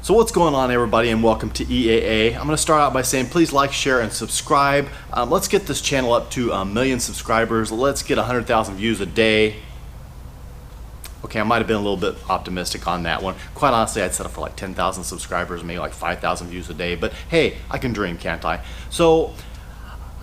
So what's going on, everybody, and welcome to EAA. I'm going to start out by saying please like, share, and subscribe. Let's get this channel up to 1 million subscribers. Let's get 100,000 views a day. Okay, I might have been a little bit optimistic on that one. Quite honestly, I'd set up for like 10,000 subscribers, maybe like 5,000 views a day. But hey, I can dream, can't I? So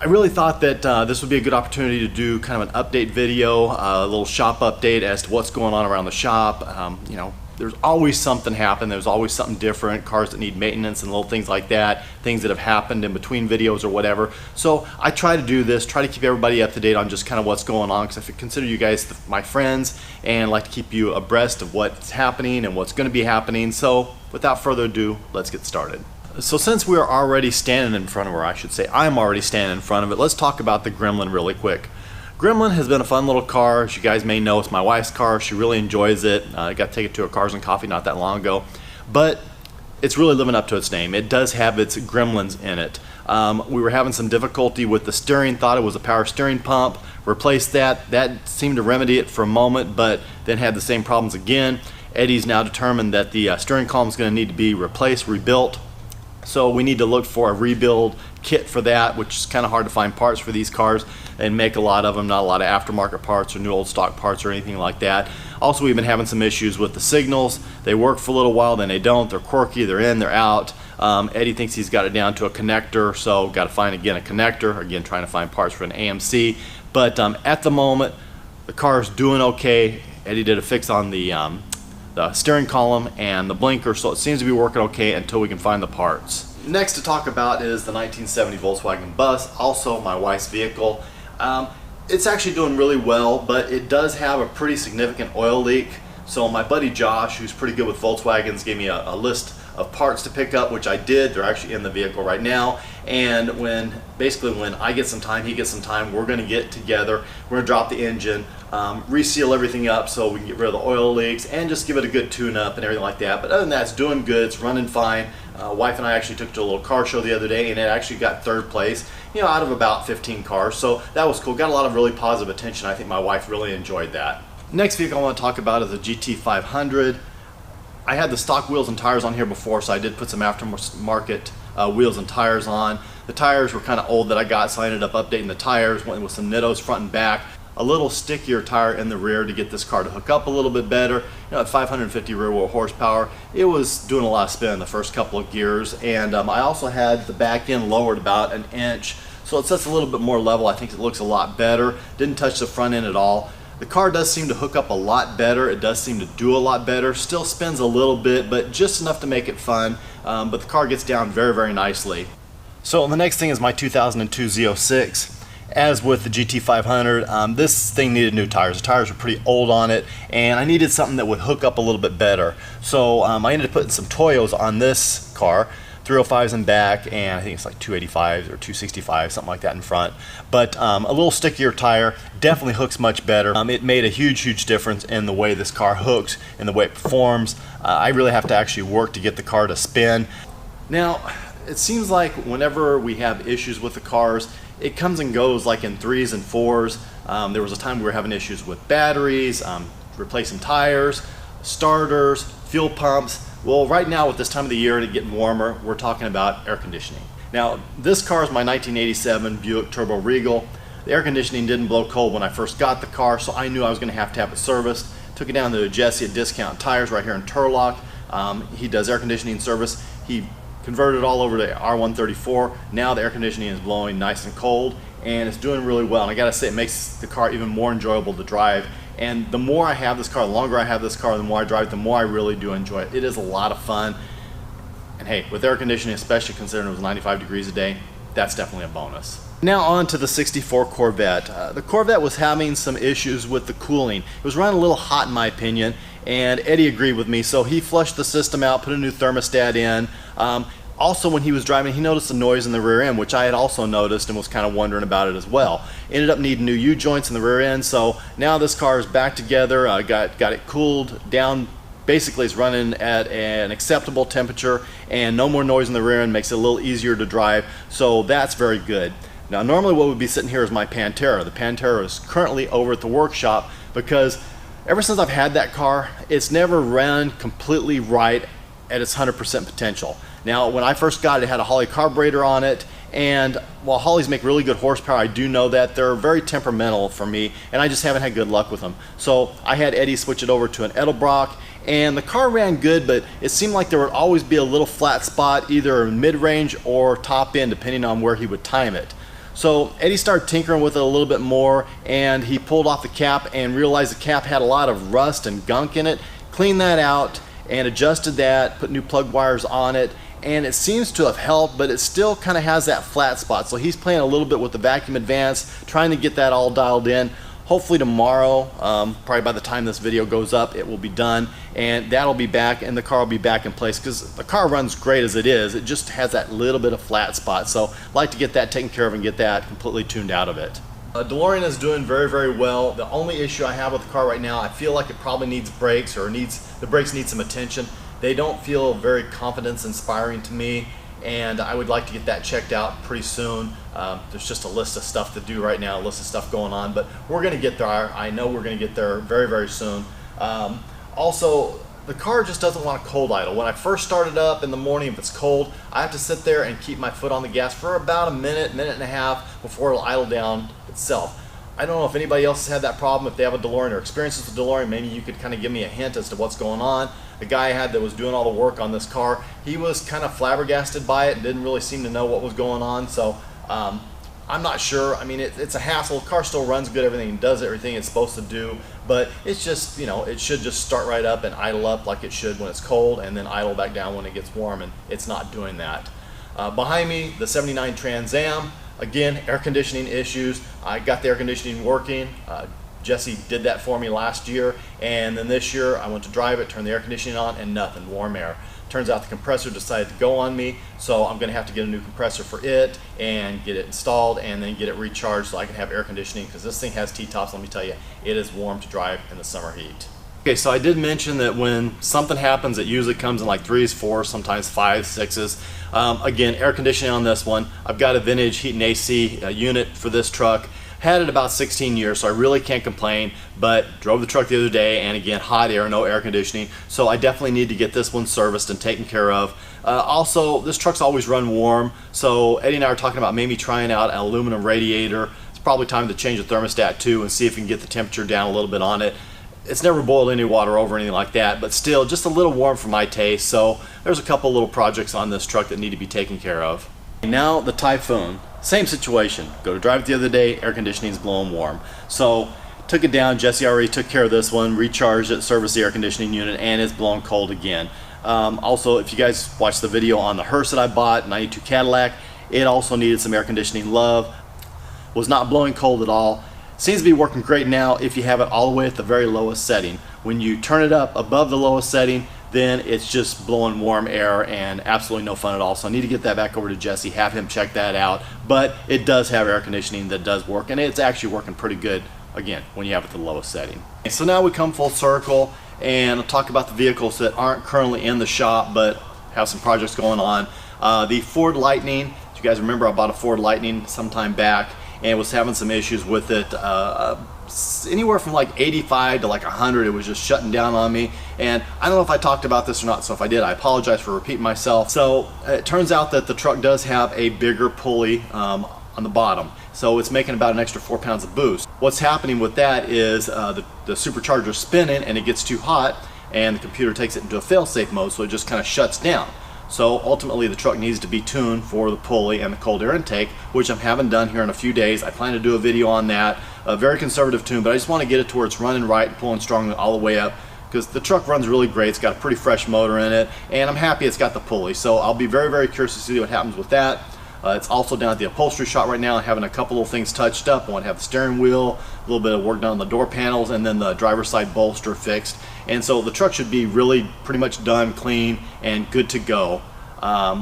I really thought that this would be a good opportunity to do kind of an update video, a little shop update as to what's going on around the shop. You know, there's always something happening. There's always something different, cars that need maintenance and little things like that, things that have happened in between videos or whatever. So I try to do this, try to keep everybody up to date on just kind of what's going on, because I consider you guys my friends and like to keep you abreast of what's happening and what's going to be happening. So without further ado, let's get started. So since we are already standing in front of her, I should say I'm already standing in front of it, let's talk about the Gremlin really quick. Gremlin has been a fun little car. As you guys may know, it's my wife's car. She really enjoys it. I got to take it to a Cars and Coffee not that long ago. But it's really living up to its name. It does have its gremlins in it. We were having some difficulty with the steering, thought it was a power steering pump. Replaced that. That seemed to remedy it for a moment, but then had the same problems again. Eddie's now determined that the steering column is going to need to be replaced, rebuilt. So we need to look for a rebuild kit for that, which is kind of hard to find parts for these cars and make a lot of them, not a lot of aftermarket parts or new old stock parts or anything like that. Also, we've been having some issues with the signals. They work for a little while, then they don't. They're quirky, they're in, they're out. Eddie thinks he's got it down to a connector, so got to find again a connector, again trying to find parts for an AMC. But at the moment, the car's doing okay. Eddie did a fix on the steering column and the blinker, so it seems to be working okay until we can find the parts. Next to talk about is the 1970 Volkswagen Bus, also my wife's vehicle. It's actually doing really well, but it does have a pretty significant oil leak. So my buddy Josh, who's pretty good with Volkswagens, gave me a list of parts to pick up, which I did. They're actually in the vehicle right now. And when I get some time, he gets some time, we're going to get together. We're going to drop the engine, reseal everything up so we can get rid of the oil leaks and just give it a good tune-up and everything like that. But other than that, it's doing good. It's running fine. Wife and I actually took it to a little car show the other day, and it actually got third place, you know, out of about 15 cars. So that was cool. Got a lot of really positive attention. I think my wife really enjoyed that. Next vehicle I want to talk about is a GT500. I had the stock wheels and tires on here before, so I did put some aftermarket wheels and tires on. The tires were kind of old that I got, so I ended up updating the tires, went with some Nittos front and back, a little stickier tire in the rear to get this car to hook up a little bit better. You know, at 550 rear wheel horsepower, it was doing a lot of spin in the first couple of gears. And I also had the back end lowered about an inch, so it sets a little bit more level. I think it looks a lot better. Didn't touch the front end at all. The car does seem to hook up a lot better. It does seem to do a lot better. Still spins a little bit, but just enough to make it fun. But the car gets down very, very nicely. So the next thing is my 2002 Z06. As with the GT500, this thing needed new tires. The tires were pretty old on it, and I needed something that would hook up a little bit better. So I ended up putting some Toyos on this car. 305s in back, and I think it's like 285s or 265, something like that in front. But a little stickier tire, definitely hooks much better. It made a huge difference in the way this car hooks and the way it performs. I really have to actually work to get the car to spin. Now, it seems like whenever we have issues with the cars, it comes and goes like in 3s and 4s. There was a time we were having issues with batteries, replacing tires, starters, fuel pumps. Well, right now with this time of the year and it getting warmer, we're talking about air conditioning. Now, this car is my 1987 Buick Turbo Regal. The air conditioning didn't blow cold when I first got the car, so I knew I was going to have it serviced. Took it down to Jesse at Discount Tires right here in Turlock. He does air conditioning service. He converted it all over to R134. Now the air conditioning is blowing nice and cold, and it's doing really well. And I gotta say, it makes the car even more enjoyable to drive. And the more I have this car, the longer I have this car, the more I drive, the more I really do enjoy it. It is a lot of fun. And hey, with air conditioning, especially considering it was 95 degrees a day, that's definitely a bonus. Now on to the 64 Corvette. The Corvette was having some issues with the cooling. It was running a little hot in my opinion, and Eddie agreed with me, so he flushed the system out, put a new thermostat in. Also, when he was driving, he noticed a noise in the rear end, which I had also noticed and was kind of wondering about it as well. Ended up needing new U-joints in the rear end, so now this car is back together. Got it cooled down. Basically, it's running at an acceptable temperature, and no more noise in the rear end, makes it a little easier to drive, so that's very good. Now, normally what would be sitting here is my Pantera. The Pantera is currently over at the workshop because ever since I've had that car, it's never ran completely right at its 100% potential. Now, when I first got it, it had a Holley carburetor on it, and while Holleys make really good horsepower, I do know that they're very temperamental for me, and I just haven't had good luck with them. So I had Eddie switch it over to an Edelbrock, and the car ran good, but it seemed like there would always be a little flat spot, either mid-range or top end, depending on where he would time it. So Eddie started tinkering with it a little bit more, and he pulled off the cap and realized the cap had a lot of rust and gunk in it, cleaned that out and adjusted that, put new plug wires on it, and it seems to have helped, but it still kind of has that flat spot. So he's playing a little bit with the vacuum advance, trying to get that all dialed in. Hopefully tomorrow, probably by the time this video goes up, it will be done, and that'll be back, and the car will be back in place, because the car runs great as it is. It just has that little bit of flat spot. So I'd like to get that taken care of and get that completely tuned out of it. DeLorean is doing very, very well. The only issue I have with the car right now, I feel like it probably needs brakes, or the brakes need some attention. They don't feel very confidence inspiring to me, and I would like to get that checked out pretty soon. There's just a list of stuff to do right now, a list of stuff going on, but we're going to get there. I know we're going to get there very, very soon. Also, the car just doesn't want to cold idle. When I first start it up in the morning, if it's cold, I have to sit there and keep my foot on the gas for about a minute, minute and a half before it'll idle down itself. I don't know if anybody else has had that problem, if they have a DeLorean or experiences with DeLorean. Maybe you could kind of give me a hint as to what's going on. The guy I had that was doing all the work on this car, he was kind of flabbergasted by it and didn't really seem to know what was going on. So I'm not sure. I mean, it's a hassle. The car still runs good, everything does everything it's supposed to do, but it's just, you know, it should just start right up and idle up like it should when it's cold, and then idle back down when it gets warm, and it's not doing that. Behind me, the '79 Trans Am. Again, air conditioning issues. I got the air conditioning working. Jesse did that for me last year, and then this year I went to drive it, turned the air conditioning on, and nothing, warm air. Turns out the compressor decided to go on me, so I'm going to have to get a new compressor for it and get it installed and then get it recharged so I can have air conditioning, because this thing has T-tops. Let me tell you, it is warm to drive in the summer heat. Okay, so I did mention that when something happens, it usually comes in like 3s, 4s, sometimes 5s, 6s. Again, air conditioning on this one. I've got a vintage heat and AC unit for this truck. Had it about 16 years, so I really can't complain, but drove the truck the other day, and again, hot air, no air conditioning, so I definitely need to get this one serviced and taken care of. Also, this truck's always run warm, so Eddie and I are talking about maybe trying out an aluminum radiator. It's probably time to change the thermostat too and see if we can get the temperature down a little bit on it. It's never boiled any water over or anything like that, but still just a little warm for my taste, so there's a couple little projects on this truck that need to be taken care of. Now the Typhoon. Same situation. Go to drive it the other day, air conditioning is blowing warm. So took it down. Jesse already took care of this one, recharged it, serviced the air conditioning unit, and it's blowing cold again. Also, if you guys watched the video on the hearse that I bought, 92 Cadillac, it also needed some air conditioning love. Was not blowing cold at all. Seems to be working great now if you have it all the way at the very lowest setting. When you turn it up above the lowest setting, then it's just blowing warm air and absolutely no fun at all. So I need to get that back over to Jesse, have him check that out. But it does have air conditioning that does work, and it's actually working pretty good, again, when you have it at the lowest setting. So now we come full circle, and I'll talk about the vehicles that aren't currently in the shop but have some projects going on. The Ford Lightning. If you guys remember, I bought a Ford Lightning some time back and was having some issues with it. Anywhere from like 85 to like 100, it was just shutting down on me, and I don't know if I talked about this or not, so if I did, I apologize for repeating myself. So it turns out that the truck does have a bigger pulley on the bottom, so it's making about an extra 4 pounds of boost. What's happening with that is the supercharger's spinning and it gets too hot, and the computer takes it into a fail-safe mode, so it just kind of shuts down. So ultimately the truck needs to be tuned for the pulley and the cold air intake, which I'm having done here in a few days. I plan to do a video on that. A very conservative tune, but I just want to get it to where it's running right and pulling strongly all the way up, because the truck runs really great. It's got a pretty fresh motor in it, and I'm happy it's got the pulley. So I'll be very, very curious to see what happens with that. It's also down at the upholstery shop right now, having a couple of things touched up. I want to have the steering wheel, a little bit of work done on the door panels, and then the driver's side bolster fixed. And so the truck should be really pretty much done, clean, and good to go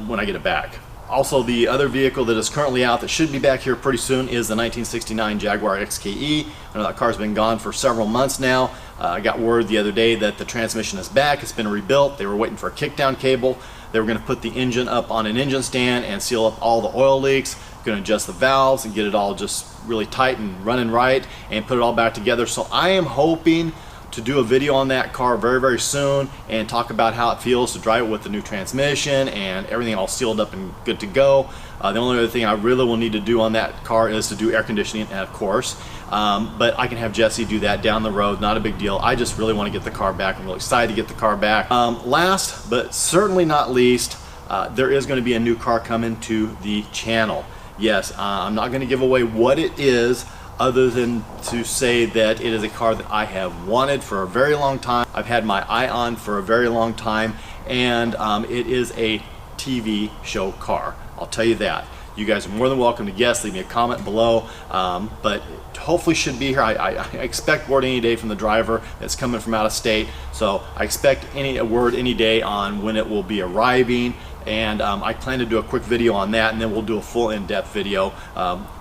when I get it back. Also, the other vehicle that is currently out that should be back here pretty soon is the 1969 Jaguar XKE. I know that car's been gone for several months now. I got word the other day that the transmission is back. It's been rebuilt. They were waiting for a kickdown cable. They were going to put the engine up on an engine stand and seal up all the oil leaks. Going to adjust the valves and get it all just really tight and running right and put it all back together. So I am hoping to do a video on that car very soon and talk about how it feels to drive it with the new transmission and everything all sealed up and good to go. The only other thing I really will need to do on that car is to do air conditioning, of course. But I can have Jesse do that down the road, not a big deal. I just really want to get the car back. I'm really excited to get the car back. Last but certainly not least, there is going to be a new car coming to the channel. Yes, I'm not going to give away what it is, other than to say that it is a car that I have wanted for a very long time. I've had my eye on for a very long time, and it is a TV show car. I'll tell you that. You guys are more than welcome to guess. Leave me a comment below, but hopefully should be here. I expect word any day from the driver that's coming from out of state, so I expect a word any day on when it will be arriving. And I plan to do a quick video on that, and then we'll do a full in-depth video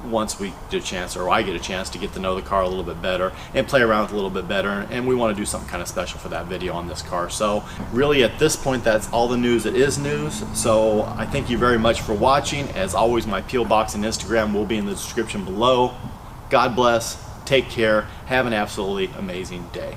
once we get a chance, or I get a chance to get to know the car a little bit better and play around with it a little bit better. And we want to do something kind of special for that video on this car. So really at this point, that's all the news that is news. So I thank you very much for watching. As always, my P.O. Box and Instagram will be in the description below. God bless, take care, have an absolutely amazing day.